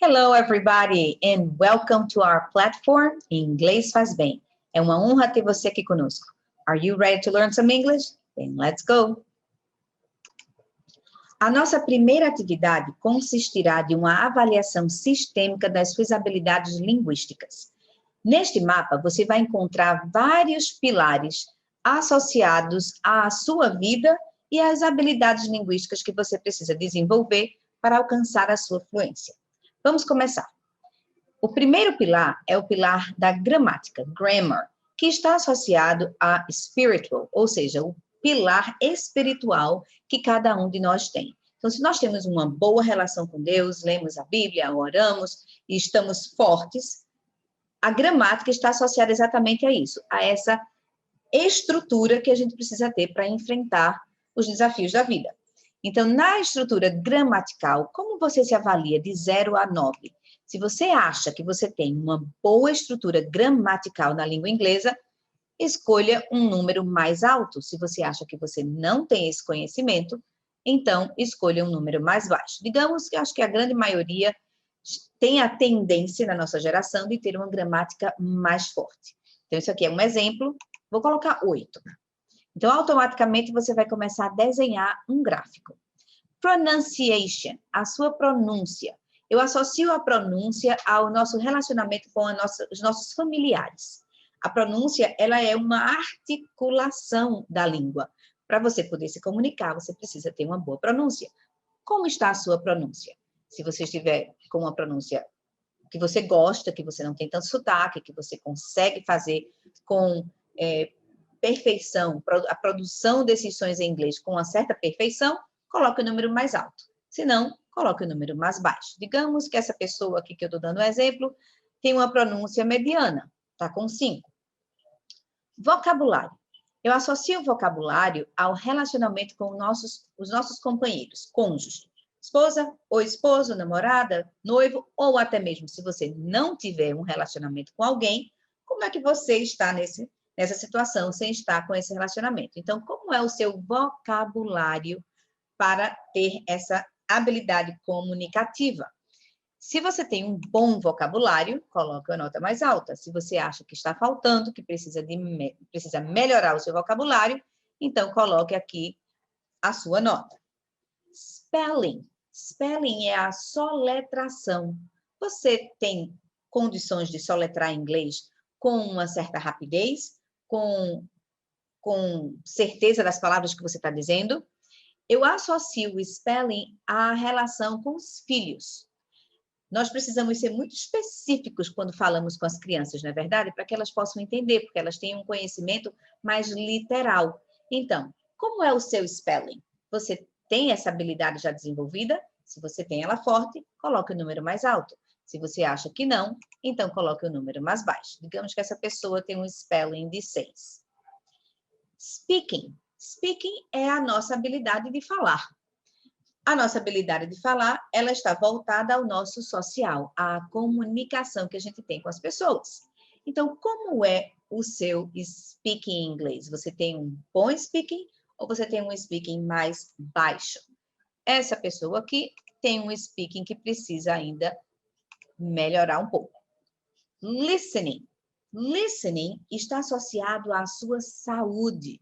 Hello, everybody, and welcome to our platform Inglês Faz Bem. É uma honra ter você aqui conosco. Are you ready to learn some English? Then let's go! A nossa primeira atividade consistirá de uma avaliação sistêmica das suas habilidades linguísticas. Neste mapa, você vai encontrar vários pilares associados à sua vida e às habilidades linguísticas que você precisa desenvolver para alcançar a sua fluência. Vamos começar. O primeiro pilar é o pilar da gramática, grammar, que está associado a spiritual, ou seja, o pilar espiritual que cada um de nós tem. Então, se nós temos uma boa relação com Deus, lemos a Bíblia, oramos e estamos fortes, a gramática está associada exatamente a isso, a essa estrutura que a gente precisa ter para enfrentar os desafios da vida. Então, na estrutura gramatical, como você se avalia de 0 a 9? Se você acha que você tem uma boa estrutura gramatical na língua inglesa, escolha um número mais alto. Se você acha que você não tem esse conhecimento, então escolha um número mais baixo. Digamos que acho que a grande maioria tem a tendência na nossa geração de ter uma gramática mais forte. Então, isso aqui é um exemplo. Vou colocar 8. Então, automaticamente, você vai começar a desenhar um gráfico. Pronunciation, a sua pronúncia. Eu associo a pronúncia ao nosso relacionamento com os nossos familiares. A pronúncia, ela é uma articulação da língua. Para você poder se comunicar, você precisa ter uma boa pronúncia. Como está a sua pronúncia? Se você estiver com uma pronúncia que você gosta, que você não tem tanto sotaque, que você consegue fazer com perfeição, a produção desses sons em inglês com uma certa perfeição, coloque o número mais alto. Se não, coloque o número mais baixo. Digamos que essa pessoa aqui que eu estou dando um exemplo tem uma pronúncia mediana, está com 5. Vocabulário. Eu associo o vocabulário ao relacionamento com os nossos companheiros, cônjuge, esposa ou esposo, namorada, noivo, ou até mesmo se você não tiver um relacionamento com alguém, como é que você está nessa situação sem estar com esse relacionamento? Então, como é o seu vocabulário para ter essa habilidade comunicativa? Se você tem um bom vocabulário, coloque a nota mais alta. Se você acha que está faltando, que precisa melhorar o seu vocabulário, então coloque aqui a sua nota. Spelling. Spelling é a soletração. Você tem condições de soletrar em inglês com uma certa rapidez, com certeza das palavras que você está dizendo? Eu associo o spelling à relação com os filhos. Nós precisamos ser muito específicos quando falamos com as crianças, não é verdade? Para que elas possam entender, porque elas têm um conhecimento mais literal. Então, como é o seu spelling? Você tem essa habilidade já desenvolvida? Se você tem ela forte, coloque o número mais alto. Se você acha que não, então coloque o número mais baixo. Digamos que essa pessoa tem um spelling de 6. Speaking. Speaking é a nossa habilidade de falar. A nossa habilidade de falar, ela está voltada ao nosso social, à comunicação que a gente tem com as pessoas. Então, como é o seu speaking em inglês? Você tem um bom speaking ou você tem um speaking mais baixo? Essa pessoa aqui tem um speaking que precisa ainda melhorar um pouco. Listening. Listening está associado à sua saúde.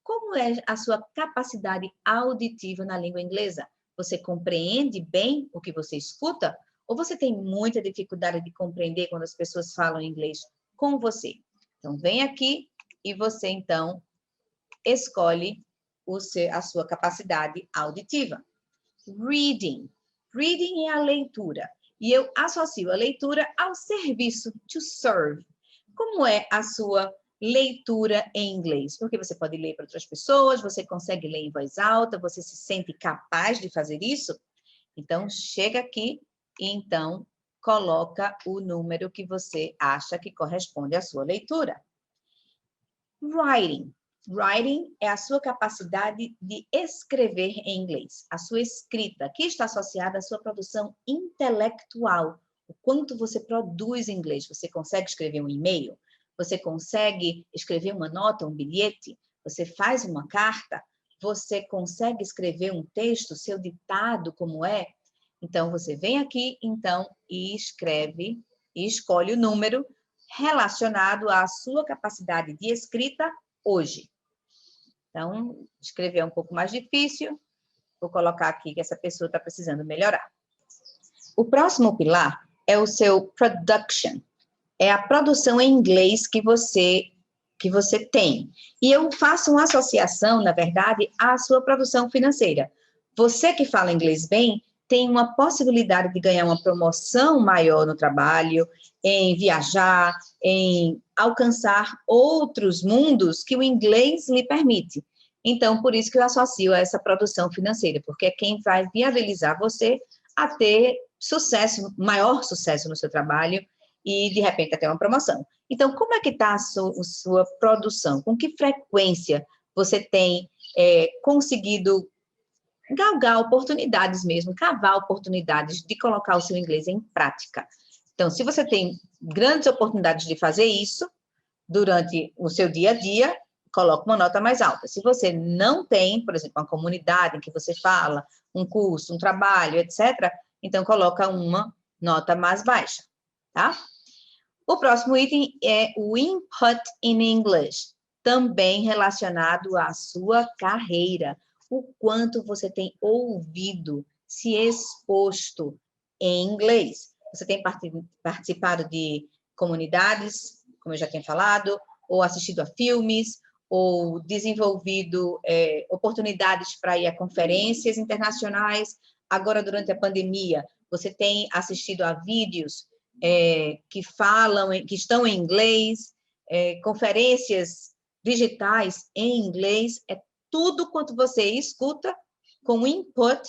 Como é a sua capacidade auditiva na língua inglesa? Você compreende bem o que você escuta? Ou você tem muita dificuldade de compreender quando as pessoas falam inglês com você? Então, vem aqui e você, então, escolhe a sua capacidade auditiva. Reading. Reading é a leitura. E eu associo a leitura ao serviço, to serve. Como é a sua leitura em inglês? Porque você pode ler para outras pessoas, você consegue ler em voz alta, você se sente capaz de fazer isso? Então, chega aqui e, então, coloca o número que você acha que corresponde à sua leitura. Writing. Writing é a sua capacidade de escrever em inglês, a sua escrita, que está associada à sua produção intelectual. O quanto você produz em inglês. Você consegue escrever um e-mail? Você consegue escrever uma nota, um bilhete? Você faz uma carta? Você consegue escrever um texto, seu ditado, como é? Então, você vem aqui, então, e escreve, e escolhe o número relacionado à sua capacidade de escrita hoje. Então, escrever é um pouco mais difícil. Vou colocar aqui que essa pessoa está precisando melhorar. O próximo pilar é o seu production. É a produção em inglês que você tem. E eu faço uma associação, na verdade, à sua produção financeira. Você que fala inglês bem, tem uma possibilidade de ganhar uma promoção maior no trabalho, em viajar, em alcançar outros mundos que o inglês lhe permite. Então, por isso que eu associo a essa produção financeira, porque é quem vai viabilizar você a ter sucesso, maior sucesso no seu trabalho e, de repente, até uma promoção. Então, como é que está a sua produção? Com que frequência você tem conseguido galgar oportunidades mesmo, cavar oportunidades de colocar o seu inglês em prática? Então, se você tem grandes oportunidades de fazer isso durante o seu dia a dia, coloca uma nota mais alta. Se você não tem, por exemplo, uma comunidade em que você fala, um curso, um trabalho, etc., então coloca uma nota mais baixa, tá? O próximo item é o Input in English, também relacionado à sua carreira. O quanto você tem ouvido, se exposto em inglês. Você tem participado de comunidades, como eu já tinha falado, ou assistido a filmes, ou desenvolvido oportunidades para ir a conferências internacionais. Agora, durante a pandemia, você tem assistido a vídeos que estão em inglês, conferências digitais em inglês, é tudo quanto você escuta com input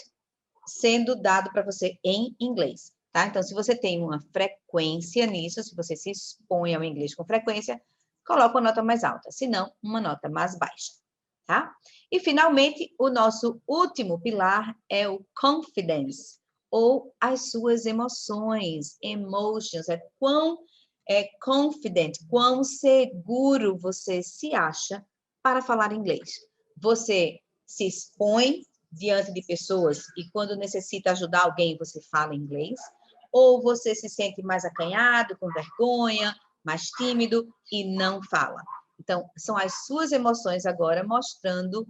sendo dado para você em inglês, tá? Então, se você tem uma frequência nisso, se você se expõe ao inglês com frequência, coloca uma nota mais alta, se não, uma nota mais baixa, tá? E, finalmente, o nosso último pilar é o confidence, ou as suas emoções, emotions, quão confident, quão seguro você se acha para falar inglês. Você se expõe diante de pessoas e quando necessita ajudar alguém, você fala inglês, ou você se sente mais acanhado, com vergonha, mais tímido e não fala. Então, são as suas emoções agora mostrando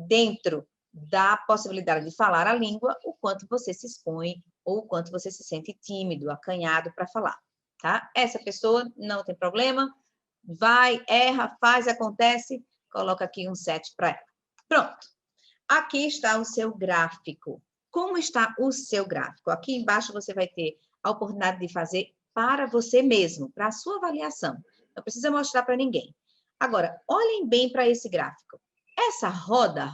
dentro da possibilidade de falar a língua, o quanto você se expõe ou o quanto você se sente tímido, acanhado para falar, tá? Essa pessoa não tem problema, vai, erra, faz, acontece, coloca aqui um 7 para ela. Pronto. Aqui está o seu gráfico. Como está o seu gráfico? Aqui embaixo você vai ter a oportunidade de fazer para você mesmo, para a sua avaliação. Não precisa mostrar para ninguém. Agora, olhem bem para esse gráfico. Essa roda?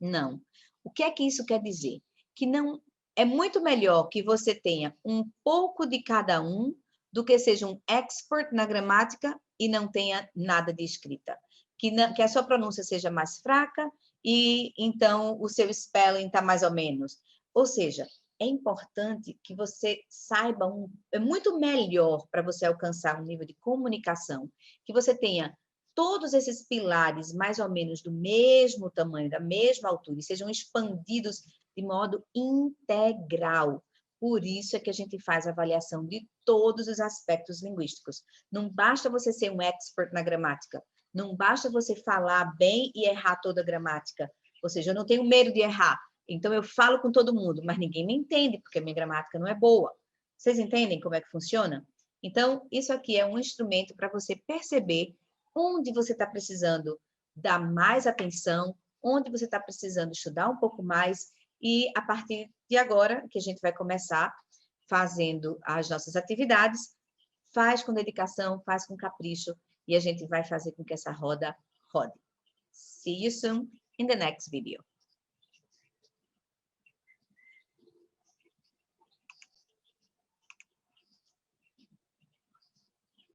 Não. O que é que isso quer dizer? Que não é muito melhor que você tenha um pouco de cada um do que seja um expert na gramática e não tenha nada de escrita. Que a sua pronúncia seja mais fraca e, então, o seu spelling está mais ou menos. Ou seja, é importante que você saiba, é muito melhor para você alcançar um nível de comunicação, que você tenha todos esses pilares mais ou menos do mesmo tamanho, da mesma altura, e sejam expandidos de modo integral. Por isso é que a gente faz a avaliação de todos os aspectos linguísticos. Não basta você ser um expert na gramática, não basta você falar bem e errar toda a gramática. Ou seja, eu não tenho medo de errar, então eu falo com todo mundo, mas ninguém me entende, porque a minha gramática não é boa. Vocês entendem como é que funciona? Então, isso aqui é um instrumento para você perceber onde você está precisando dar mais atenção, onde você está precisando estudar um pouco mais, e a partir de agora, que a gente vai começar fazendo as nossas atividades, faz com dedicação, faz com capricho, e a gente vai fazer com que essa roda rode. See you soon in the next video.